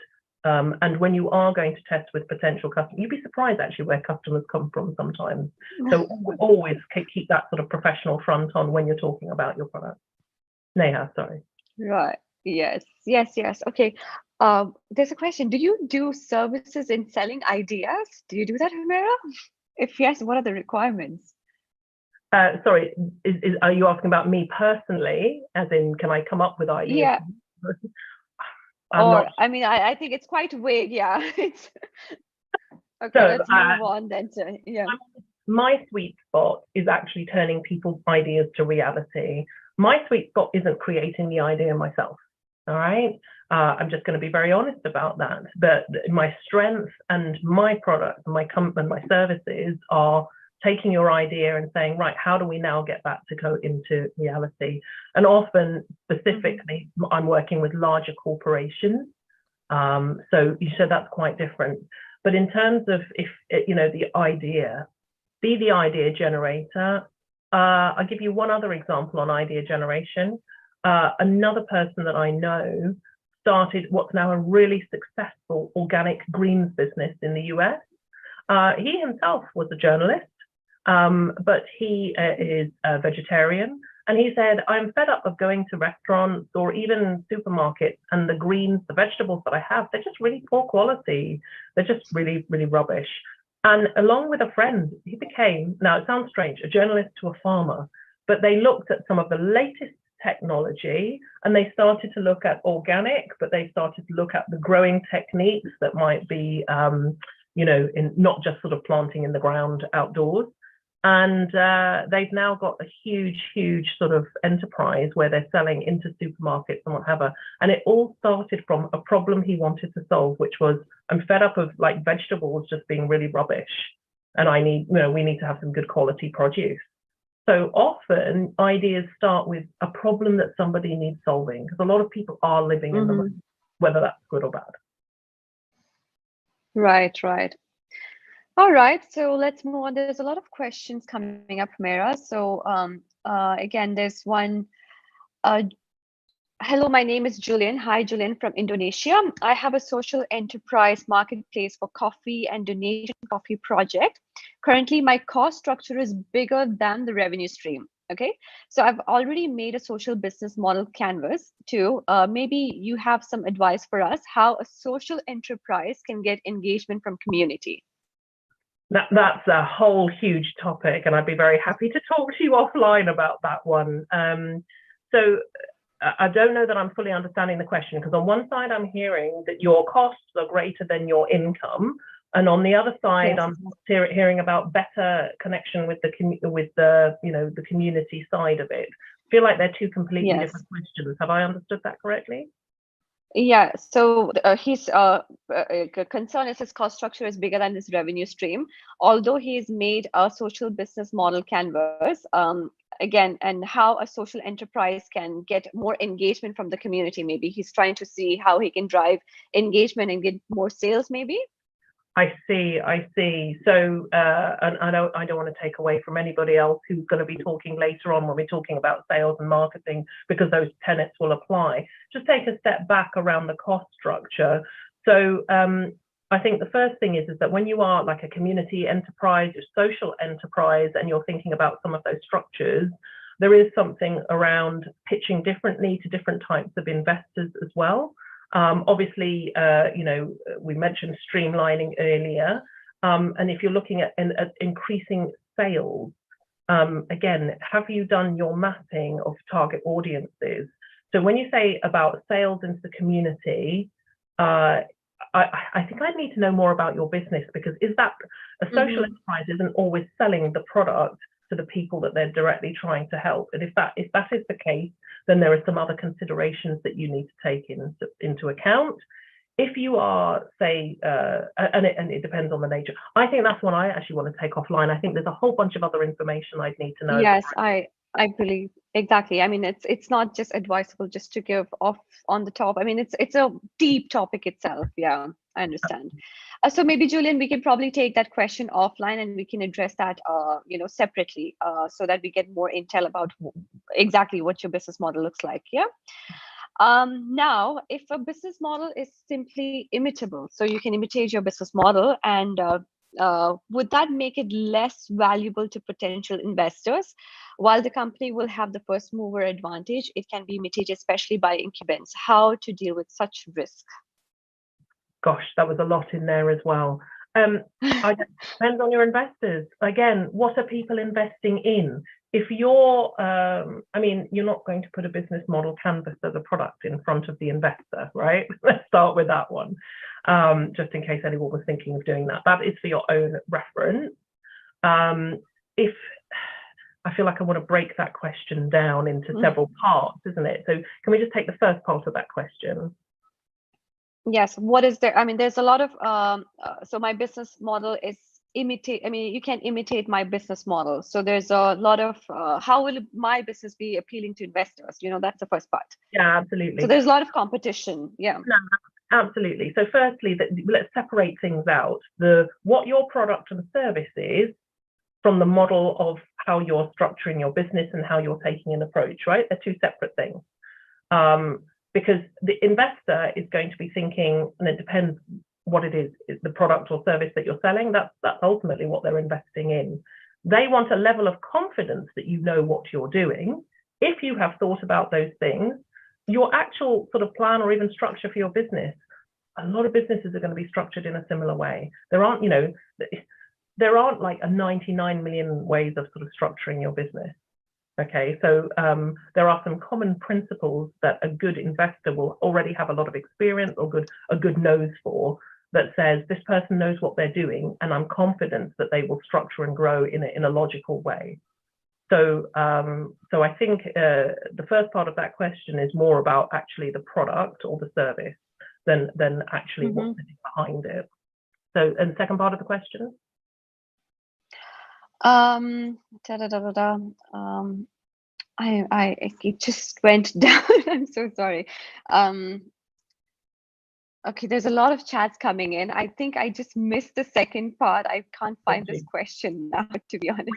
And when you are going to test with potential customers, you'd be surprised actually where customers come from sometimes. So always keep that sort of professional front on when you're talking about your product. Neha, sorry. Right. Yes. Okay. There's a question. Do you do services in selling ideas? Do you do that, Humaira? If yes, what are the requirements? Sorry, are you asking about me personally? As in, can I come up with ideas? Yeah. I mean, I think it's quite vague. Yeah. It's okay. So, let's move on then. Yeah. My sweet spot is actually turning people's ideas to reality. My sweet spot isn't creating the idea myself. All right. I'm just going to be very honest about that. But my strength and my product, my company, my services are taking your idea and saying, right, how do we now get that to go into reality? And often, specifically, I'm working with larger corporations. So you said that's quite different. But in terms of the idea, be the idea generator. I'll give you one other example on idea generation. Another person that I know started what's now a really successful organic greens business in the US. He himself was a journalist, but he is a vegetarian, And he said, I'm fed up of going to restaurants or even supermarkets, and the greens, the vegetables that I have, they're just really poor quality. They're just really, really rubbish. And along with a friend, he became, now it sounds strange, a journalist to a farmer, but they looked at some of the latest technology, and they started to look at organic, but they started to look at the growing techniques that might be, in not just sort of planting in the ground outdoors. And they've now got a huge sort of enterprise where they're selling into supermarkets and whatever. And it all started from a problem he wanted to solve, which was, I'm fed up of like vegetables just being really rubbish, and we need to have some good quality produce. So often ideas start with a problem that somebody needs solving, because a lot of people are living in the moment, whether that's good or bad. Right. All right, so let's move on. There's a lot of questions coming up, Mera. So again, there's one. Hello, my name is Julian. Hi, Julian from Indonesia. I have a social enterprise marketplace for coffee and donation coffee project. Currently, my cost structure is bigger than the revenue stream. Okay, so I've already made a social business model canvas too. Maybe you have some advice for us how a social enterprise can get engagement from community. That's a whole huge topic, and I'd be very happy to talk to you offline about that one. So I don't know that I'm fully understanding the question, because on one side I'm hearing that your costs are greater than your income, and on the other side, yes, I'm hearing about better connection with the community side of it. I feel like they're two completely different questions. Have I understood that correctly? Yeah, so his concern is his cost structure is bigger than his revenue stream, although he's made a social business model canvas, again, and how a social enterprise can get more engagement from the community. Maybe he's trying to see how he can drive engagement and get more sales, maybe? I see. So, and I don't want to take away from anybody else who's going to be talking later on when we're talking about sales and marketing, because those tenets will apply. Just take a step back around the cost structure. So I think the first thing is that when you are like a community enterprise, a social enterprise, and you're thinking about some of those structures, there is something around pitching differently to different types of investors as well. Obviously, we mentioned streamlining earlier, and if you're looking at increasing sales, again, have you done your mapping of target audiences? So when you say about sales into the community, I think I need to know more about your business, because is that a social enterprise isn't always selling the product to the people that they're directly trying to help, and if that is the case, then there are some other considerations that you need to take into account. If you are, say, and it depends on the nature. I think that's one I actually want to take offline. I think there's a whole bunch of other information I'd need to know. Yes, I believe exactly. I mean, it's not just advisable just to give off on the top. I mean, it's a deep topic itself. Yeah, I understand. So maybe, Julian, we can probably take that question offline and we can address that, separately, so that we get more intel about exactly what your business model looks like. Yeah. Now, if a business model is simply imitable, so you can imitate your business model, and would that make it less valuable to potential investors? While the company will have the first mover advantage, it can be imitated, especially by incumbents. How to deal with such risk? Gosh, that was a lot in there as well. It depends on your investors. Again, what are people investing in? If you're, you're not going to put a business model canvas as a product in front of the investor, right? Let's start with that one, just in case anyone was thinking of doing that. That is for your own reference. If I feel like I want to break that question down into several parts, isn't it? So can we just take the first part of that question? Yes. What is there? I mean, there's a lot of, so my business model is you can imitate my business model. So there's a lot of, how will my business be appealing to investors? That's the first part. Yeah, absolutely. So there's a lot of competition. Yeah. No, absolutely. So firstly, let's separate things out. What your product and service is from the model of how you're structuring your business and how you're taking an approach, right? They're two separate things. Because the investor is going to be thinking, and it depends what it is the product or service that you're selling, that's ultimately what they're investing in. They want a level of confidence that you know what you're doing if you have thought about those things, your actual sort of plan or even structure for your business, a lot of businesses are going to be structured in a similar way. There aren't, there aren't like a 99 million ways of sort of structuring your business. Okay, so there are some common principles that a good investor will already have a lot of experience or a good nose for, that says this person knows what they're doing, and I'm confident that they will structure and grow in a logical way. So so I think the first part of that question is more about actually the product or the service than actually what's behind it. So, and the second part of the question? It just went down. I'm so sorry. Okay, there's a lot of chats coming in. I think I just missed the second part. I can't find this question now, to be honest.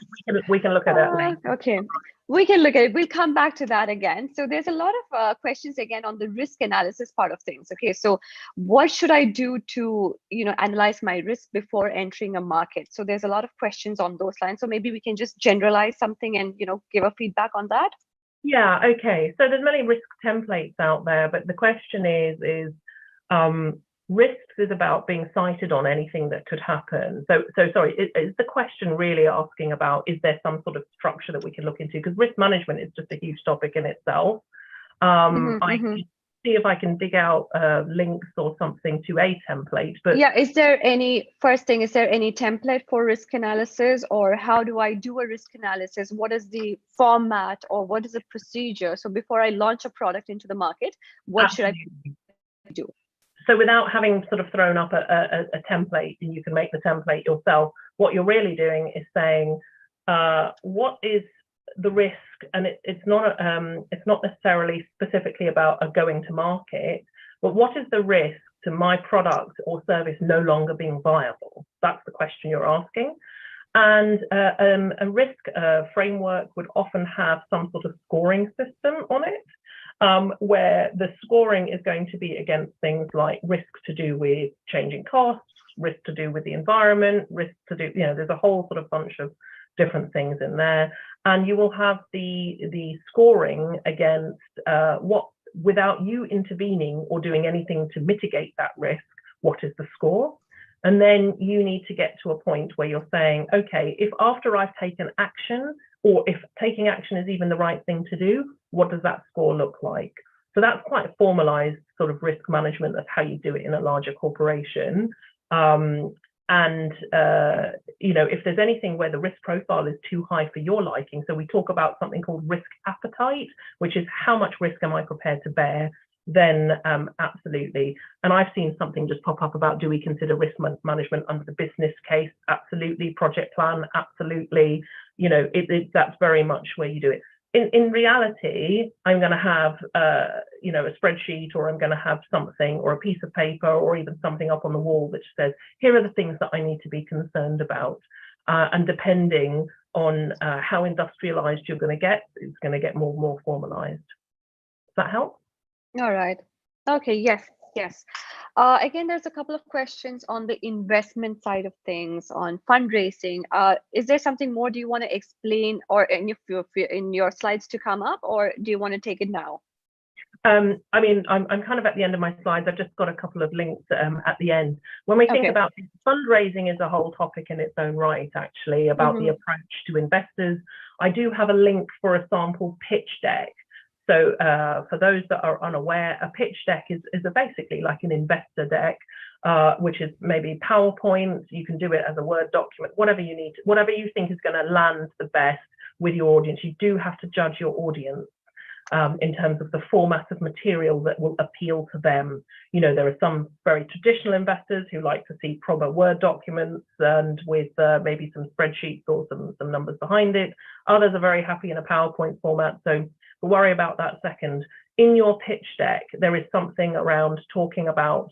We can look at that later. Okay, we can look at it. We'll come back to that again. So there's a lot of questions again on the risk analysis part of things. Okay, so what should I do to, analyze my risk before entering a market? So there's a lot of questions on those lines. So maybe we can just generalize something and, give a feedback on that. Yeah, okay. So there's many risk templates out there, but the question is risks is about being cited on anything that could happen. So sorry, is the question really asking about, is there some sort of structure that we can look into? Because risk management is just a huge topic in itself. I can see if I can dig out links or something to a template. But yeah, is there any template for risk analysis, or how do I do a risk analysis? What is the format, or what is the procedure? So before I launch a product into the market, what should I do? So without having sort of thrown up a template, and you can make the template yourself, what you're really doing is saying, what is the risk? And it's not necessarily specifically about a going to market, but what is the risk to my product or service no longer being viable? That's the question you're asking. And a risk framework would often have some sort of scoring system on it. Where the scoring is going to be against things like risk to do with changing costs, risk to do with the environment, risk to do, there's a whole sort of bunch of different things in there. And you will have the scoring against what, without you intervening or doing anything to mitigate that risk, what is the score? And then you need to get to a point where you're saying, okay, if after I've taken action, or if taking action is even the right thing to do, what does that score look like? So that's quite a formalized sort of risk management. That's how you do it in a larger corporation. If there's anything where the risk profile is too high for your liking, so we talk about something called risk appetite, which is how much risk am I prepared to bear, then absolutely. And I've seen something just pop up about, do we consider risk management under the business case? Absolutely. Project plan? Absolutely. That's very much where you do it. In reality, I'm going to have, a spreadsheet, or I'm going to have something, or a piece of paper, or even something up on the wall which says, here are the things that I need to be concerned about. And depending on how industrialized you're going to get, it's going to get more and more formalized. Does that help? All right. Okay. Yes. Again, there's a couple of questions on the investment side of things, on fundraising. Is there something more do you want to explain, or in your slides to come up, or do you want to take it now? I'm kind of at the end of my slides. I've just got a couple of links at the end. When we think about fundraising, is a whole topic in its own right, actually, about the approach to investors. I do have a link for a sample pitch deck. So for those that are unaware, a pitch deck is basically like an investor deck, which is maybe PowerPoint. You can do it as a Word document, whatever you need, whatever you think is going to land the best with your audience. You do have to judge your audience in terms of the format of material that will appeal to them. There are some very traditional investors who like to see proper Word documents and with maybe some spreadsheets or some numbers behind it. Others are very happy in a PowerPoint format. So we'll worry about that second. In your pitch deck, there is something around talking about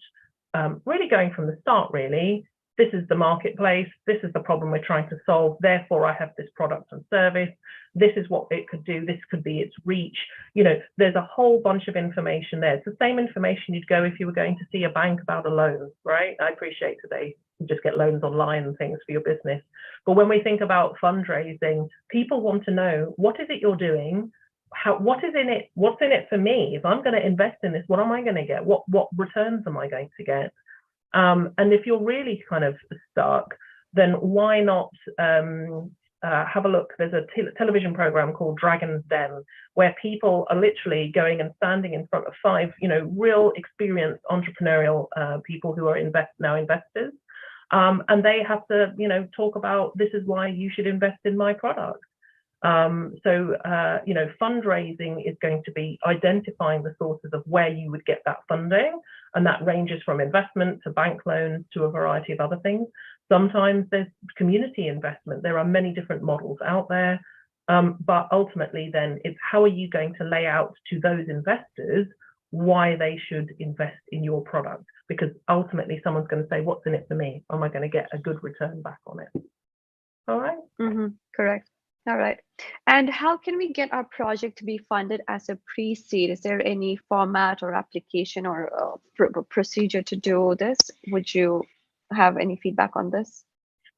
really going from the start, really. This is the marketplace. This is the problem we're trying to solve. Therefore, I have this product and service. This is what it could do. This could be its reach. There's a whole bunch of information there. It's the same information you'd go if you were going to see a bank about a loan, right? I appreciate today you just get loans online and things for your business. But when we think about fundraising, people want to know, what is it you're doing? what is in it? What's in it for me? If I'm going to invest in this, what am I going to get? What returns am I going to get? And if you're really kind of stuck, then why not have a look? There's a television program called Dragon's Den, where people are literally going and standing in front of 5, real experienced entrepreneurial people who are now investors. And they have to, talk about, this is why you should invest in my product. Fundraising is going to be identifying the sources of where you would get that funding. And that ranges from investment to bank loans to a variety of other things. Sometimes there's community investment. There are many different models out there. But ultimately, then it's how are you going to lay out to those investors why they should invest in your product? Because ultimately, someone's going to say, what's in it for me? Am I going to get a good return back on it? All right. Correct. All right. And how can we get our project to be funded as a pre-seed? Is there any format or application or procedure to do this? Would you have any feedback on this?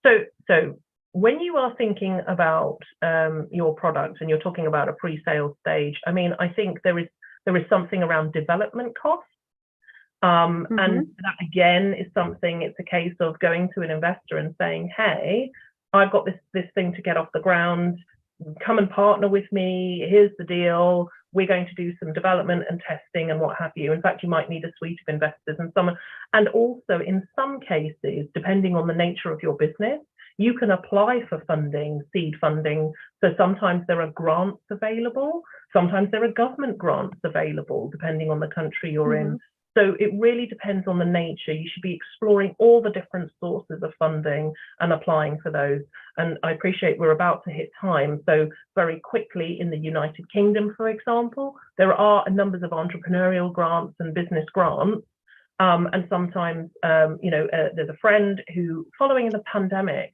So when you are thinking about your product and you're talking about a pre-sale stage, I mean, I think there is something around development costs. And that again is something, it's a case of going to an investor and saying, hey, I've got this thing to get off the ground, come and partner with me, here's the deal, we're going to do some development and testing and what have you. In fact, you might need a suite of investors and also in some cases, depending on the nature of your business, you can apply for funding, seed funding. So sometimes there are grants available, sometimes there are government grants available, depending on the country you're in. So it really depends on the nature. You should be exploring all the different sources of funding and applying for those. And I appreciate we're about to hit time. So very quickly in the United Kingdom, for example, there are a number of entrepreneurial grants and business grants. And sometimes, there's a friend who, following the pandemic,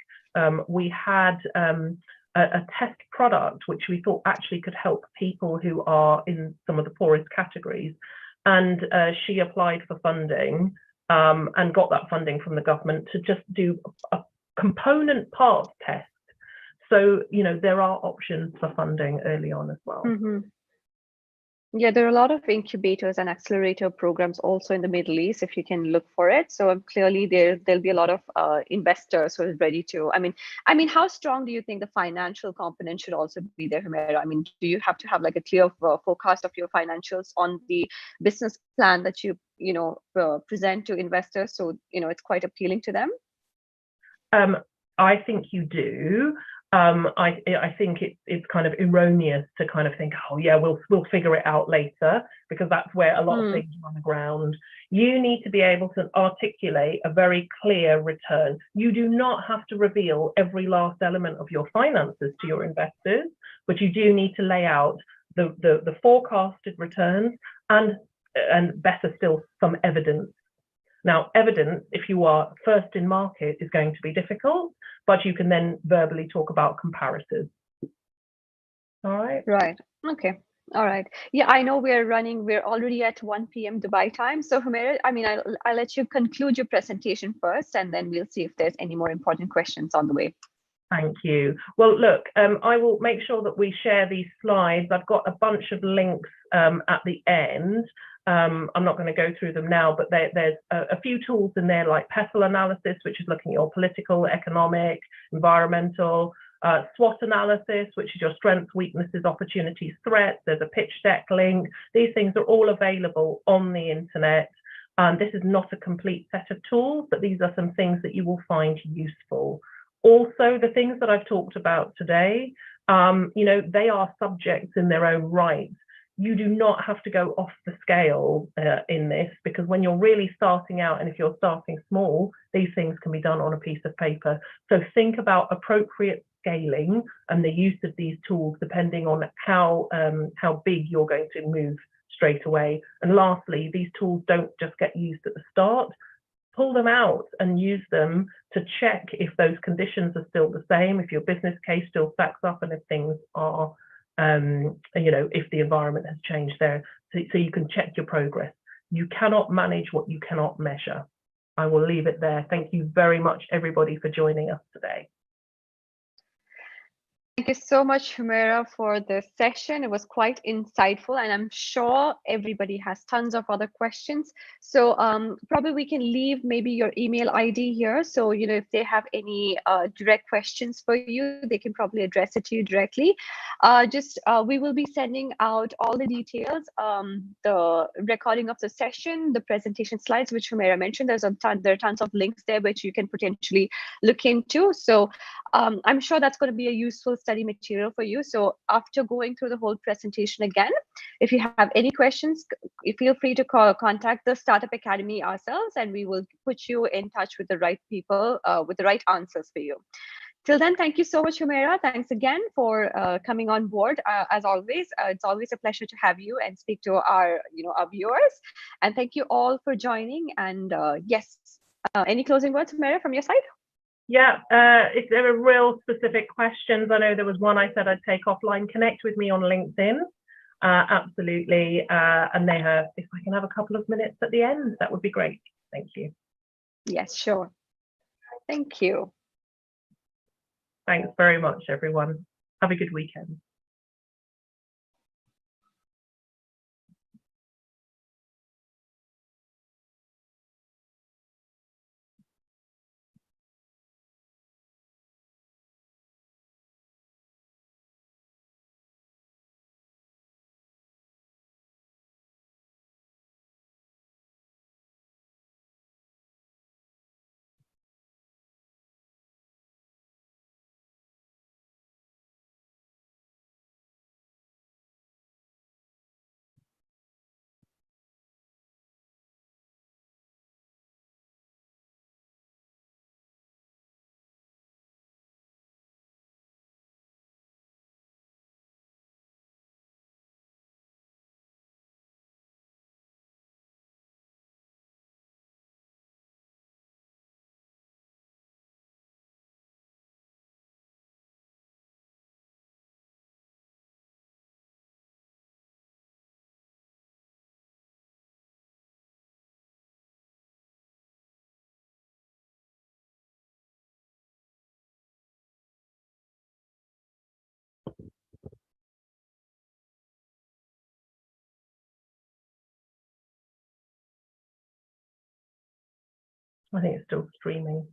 we had a test product which we thought actually could help people who are in some of the poorest categories. And she applied for funding and got that funding from the government to just do a component part test. So, there are options for funding early on as well. Yeah, there are a lot of incubators and accelerator programs also in the Middle East, if you can look for it. So clearly there'll be a lot of investors who are ready to, I mean, how strong do you think the financial component should also be there, Humera? I mean, do you have to have like a clear forecast of your financials on the business plan that you present to investors? So, it's quite appealing to them? I think you do. I think it's kind of erroneous to kind of think, oh yeah, we'll figure it out later, because that's where a lot of things are on the ground. You need to be able to articulate a very clear return. You do not have to reveal every last element of your finances to your investors, but you do need to lay out the forecasted returns and better still, some evidence. Now, evidence, if you are first in market, is going to be difficult, but you can then verbally talk about comparisons. All right. Right. Okay. All right. Yeah, I know we're already at 1 p.m. Dubai time. So Humera, I mean, I'll let you conclude your presentation first, and then we'll see if there's any more important questions on the way. Thank you. Well, look, I will make sure that we share these slides. I've got a bunch of links at the end. I'm not going to go through them now, but there's a few tools in there like PESTLE analysis, which is looking at your political, economic, environmental, SWOT analysis, which is your strengths, weaknesses, opportunities, threats. There's a pitch deck link. These things are all available on the internet. This is not a complete set of tools, but these are some things that you will find useful. Also, the things that I've talked about today, they are subjects in their own right. You do not have to go off the scale in this, because when you're really starting out, and if you're starting small, these things can be done on a piece of paper. So think about appropriate scaling and the use of these tools depending on how big you're going to move straight away. And lastly, these tools don't just get used at the start. Pull them out and use them to check if those conditions are still the same, if your business case still stacks up, and if things are if the environment has changed there, so you can check your progress. You cannot manage what you cannot measure. I will leave it there. Thank you very much, everybody, for joining us today. Thank you so much, Humera, for this session. It was quite insightful, and I'm sure everybody has tons of other questions. So probably we can leave maybe your email ID here. So, if they have any direct questions for you, they can probably address it to you directly. We will be sending out all the details, the recording of the session, the presentation slides, which Humera mentioned. There are tons of links there which you can potentially look into. So I'm sure that's going to be a useful study material for you. So after going through the whole presentation again, if you have any questions, feel free to contact the Startup Academy ourselves, and we will put you in touch with the right people with the right answers for you. Till then, thank you so much, Humera. Thanks again for coming on board. As always, it's always a pleasure to have you and speak to our viewers. And thank you all for joining. And yes, any closing words, Humera, from your side? Yeah, if there are real specific questions, I know there was one I said I'd take offline. Connect with me on LinkedIn. Absolutely. And if I can have a couple of minutes at the end, that would be great. Thank you. Yes, sure. Thank you. Thanks very much, everyone. Have a good weekend. I think it's still streaming.